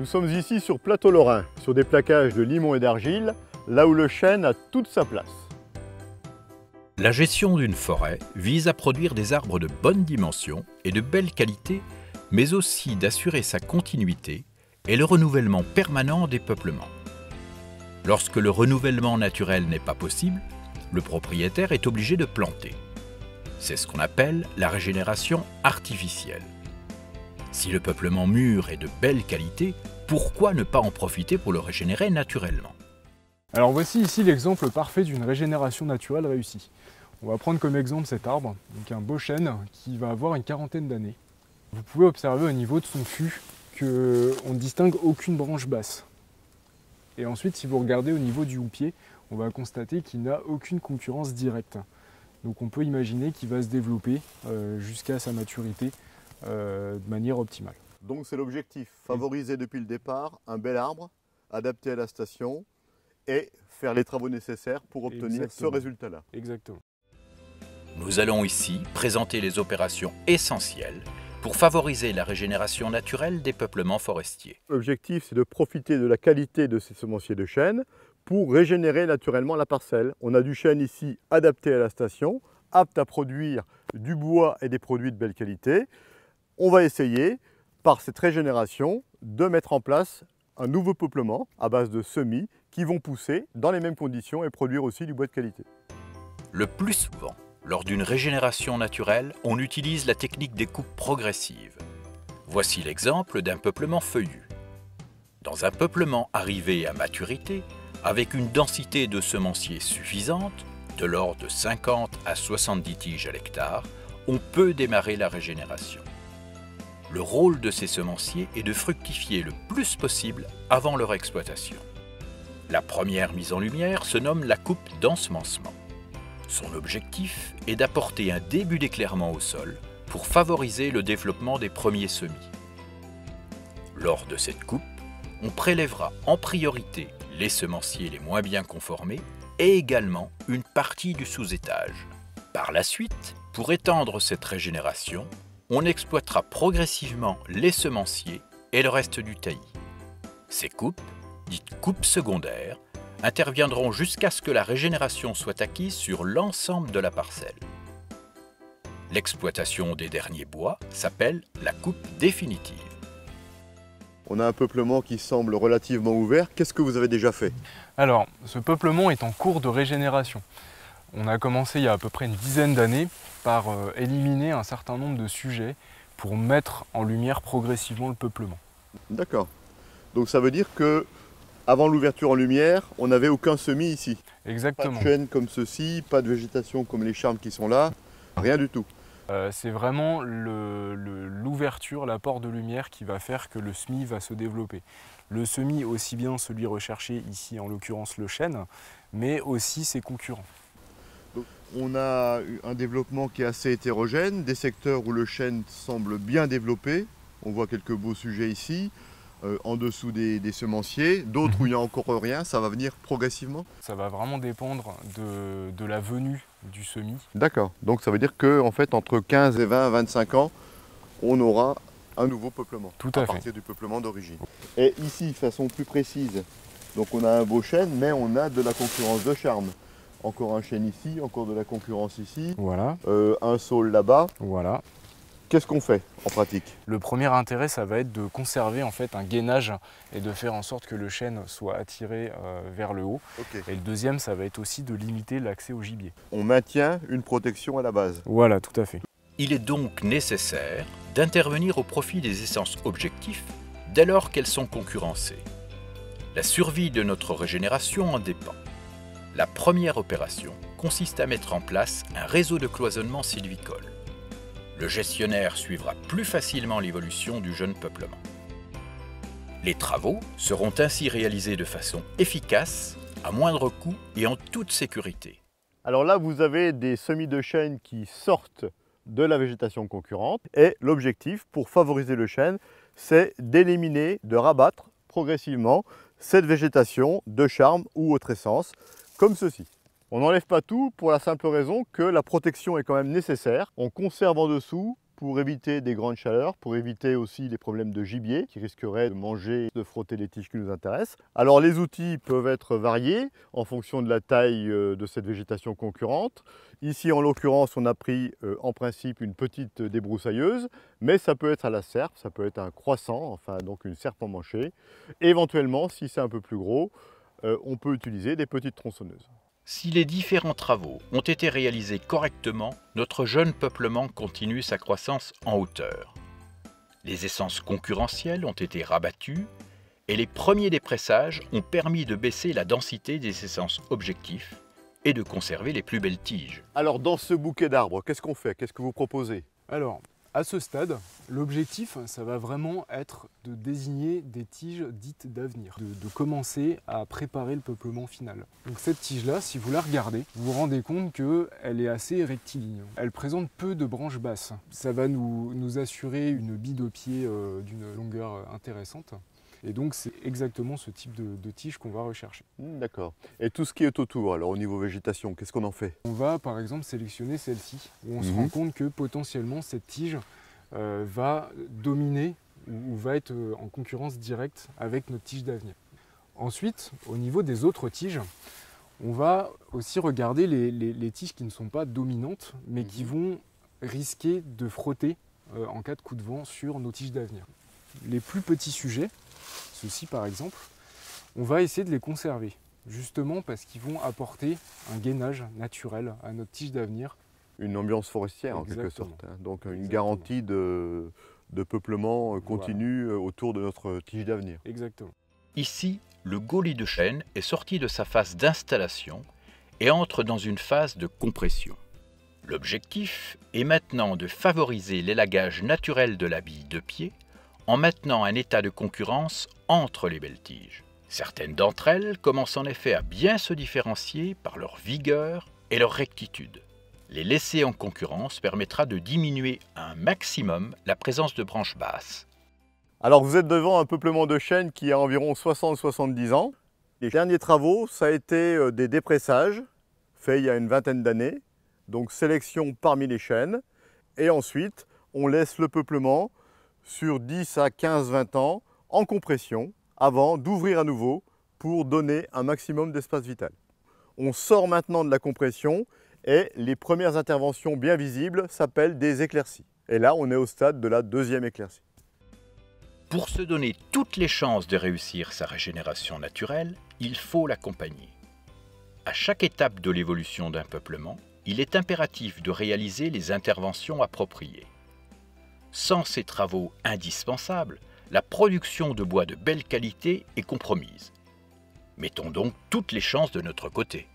Nous sommes ici sur Plateau Lorrain, sur des plaquages de limon et d'argile, là où le chêne a toute sa place. La gestion d'une forêt vise à produire des arbres de bonne dimension et de belle qualité, mais aussi d'assurer sa continuité et le renouvellement permanent des peuplements. Lorsque le renouvellement naturel n'est pas possible, le propriétaire est obligé de planter. C'est ce qu'on appelle la régénération artificielle. Si le peuplement mûr est de belle qualité, pourquoi ne pas en profiter pour le régénérer naturellement? Alors voici ici l'exemple parfait d'une régénération naturelle réussie. On va prendre comme exemple cet arbre, donc un beau chêne qui va avoir une quarantaine d'années. Vous pouvez observer au niveau de son fût qu'on ne distingue aucune branche basse. Et ensuite, si vous regardez au niveau du houppier, on va constater qu'il n'a aucune concurrence directe. Donc on peut imaginer qu'il va se développer jusqu'à sa maturité de manière optimale. Donc c'est l'objectif, favoriser depuis le départ un bel arbre, adapté à la station et faire les travaux nécessaires pour obtenir ce résultat-là. Exactement. Nous allons ici présenter les opérations essentielles pour favoriser la régénération naturelle des peuplements forestiers. L'objectif, c'est de profiter de la qualité de ces semenciers de chêne pour régénérer naturellement la parcelle. On a du chêne ici adapté à la station, apte à produire du bois et des produits de belle qualité. On va essayer, par cette régénération, de mettre en place un nouveau peuplement à base de semis qui vont pousser dans les mêmes conditions et produire aussi du bois de qualité. Le plus souvent, lors d'une régénération naturelle, on utilise la technique des coupes progressives. Voici l'exemple d'un peuplement feuillu. Dans un peuplement arrivé à maturité, avec une densité de semenciers suffisante, de l'ordre de 50 à 70 tiges à l'hectare, on peut démarrer la régénération. Le rôle de ces semenciers est de fructifier le plus possible avant leur exploitation. La première mise en lumière se nomme la coupe d'ensemencement. Son objectif est d'apporter un début d'éclairement au sol pour favoriser le développement des premiers semis. Lors de cette coupe, on prélèvera en priorité les semenciers les moins bien conformés et également une partie du sous-étage. Par la suite, pour étendre cette régénération, on exploitera progressivement les semenciers et le reste du taillis. Ces coupes, dites coupes secondaires, interviendront jusqu'à ce que la régénération soit acquise sur l'ensemble de la parcelle. L'exploitation des derniers bois s'appelle la coupe définitive. On a un peuplement qui semble relativement ouvert. Qu'est-ce que vous avez déjà fait? Alors, ce peuplement est en cours de régénération. On a commencé il y a à peu près une dizaine d'années par éliminer un certain nombre de sujets pour mettre en lumière progressivement le peuplement. D'accord. Donc ça veut dire que avant l'ouverture en lumière, on n'avait aucun semis ici. Exactement. Pas de chêne comme ceci, pas de végétation comme les charmes qui sont là, rien du tout. C'est vraiment l'ouverture, l'apport de lumière qui va faire que le semis va se développer. Le semis, aussi bien celui recherché ici, en l'occurrence le chêne, mais aussi ses concurrents. Donc, on a eu un développement qui est assez hétérogène, des secteurs où le chêne semble bien développé. On voit quelques beaux sujets ici, en dessous des semenciers, d'autres où il n'y a encore rien, ça va venir progressivement. Ça va vraiment dépendre de la venue du semis. D'accord, donc ça veut dire que en fait, entre 15 et 20, 25 ans, on aura un nouveau peuplement. Tout à fait. À partir du peuplement d'origine. Et ici, de façon plus précise, donc on a un beau chêne, mais on a de la concurrence de charme. Encore un chêne ici, encore de la concurrence ici, Voilà. Un saule là-bas. Voilà. Qu'est-ce qu'on fait en pratique? Le premier intérêt, ça va être de conserver en fait un gainage et de faire en sorte que le chêne soit attiré vers le haut. Okay. Et le deuxième, ça va être aussi de limiter l'accès au gibier. On maintient une protection à la base. Voilà, tout à fait. Il est donc nécessaire d'intervenir au profit des essences objectifs dès lors qu'elles sont concurrencées. La survie de notre régénération en dépend. La première opération consiste à mettre en place un réseau de cloisonnement sylvicole. Le gestionnaire suivra plus facilement l'évolution du jeune peuplement. Les travaux seront ainsi réalisés de façon efficace, à moindre coût et en toute sécurité. Alors là, vous avez des semis de chêne qui sortent de la végétation concurrente et l'objectif pour favoriser le chêne, c'est d'éliminer, de rabattre progressivement cette végétation de charme ou autre essence, comme ceci. On n'enlève pas tout pour la simple raison que la protection est quand même nécessaire. On conserve en dessous pour éviter des grandes chaleurs, pour éviter aussi les problèmes de gibier qui risqueraient de manger, de frotter les tiges qui nous intéressent. Alors les outils peuvent être variés en fonction de la taille de cette végétation concurrente. Ici en l'occurrence on a pris en principe une petite débroussailleuse, mais ça peut être à la serpe, ça peut être un croissant, enfin donc une serpe emmanchée. Éventuellement si c'est un peu plus gros, on peut utiliser des petites tronçonneuses. Si les différents travaux ont été réalisés correctement, notre jeune peuplement continue sa croissance en hauteur. Les essences concurrentielles ont été rabattues et les premiers dépressages ont permis de baisser la densité des essences objectifs et de conserver les plus belles tiges. Alors dans ce bouquet d'arbres, qu'est-ce qu'on fait? Qu'est-ce que vous proposez? Alors, à ce stade, l'objectif, ça va vraiment être de désigner des tiges dites d'avenir, de commencer à préparer le peuplement final. Donc cette tige-là, si vous la regardez, vous vous rendez compte qu'elle est assez rectiligne. Elle présente peu de branches basses. Ça va nous assurer une bille de pied d'une longueur intéressante. Et donc c'est exactement ce type de tige qu'on va rechercher. D'accord. Et tout ce qui est autour, alors au niveau végétation, qu'est-ce qu'on en fait? On va par exemple sélectionner celle-ci, où on se rend compte que potentiellement cette tige va dominer ou va être en concurrence directe avec notre tige d'avenir. Ensuite, au niveau des autres tiges, on va aussi regarder les tiges qui ne sont pas dominantes, mais qui vont risquer de frotter en cas de coup de vent sur nos tiges d'avenir. Les plus petits sujets, ceux-ci par exemple, on va essayer de les conserver, justement parce qu'ils vont apporter un gainage naturel à notre tige d'avenir. Une ambiance forestière en quelque sorte, hein. Donc une garantie de peuplement continu autour de notre tige d'avenir. Exactement. Ici, le gaulis de chêne est sorti de sa phase d'installation et entre dans une phase de compression. L'objectif est maintenant de favoriser l'élagage naturel de la bille de pied en maintenant un état de concurrence entre les belles tiges. Certaines d'entre elles commencent en effet à bien se différencier par leur vigueur et leur rectitude. Les laisser en concurrence permettra de diminuer un maximum la présence de branches basses. Alors vous êtes devant un peuplement de chênes qui a environ 60-70 ans. Les derniers travaux, ça a été des dépressages faits il y a une vingtaine d'années, donc sélection parmi les chênes, et ensuite on laisse le peuplement sur 10 à 15-20 ans en compression avant d'ouvrir à nouveau pour donner un maximum d'espace vital. On sort maintenant de la compression et les premières interventions bien visibles s'appellent des éclaircies. Et là, on est au stade de la deuxième éclaircie. Pour se donner toutes les chances de réussir sa régénération naturelle, il faut l'accompagner. À chaque étape de l'évolution d'un peuplement, il est impératif de réaliser les interventions appropriées. Sans ces travaux indispensables, la production de bois de belle qualité est compromise. Mettons donc toutes les chances de notre côté.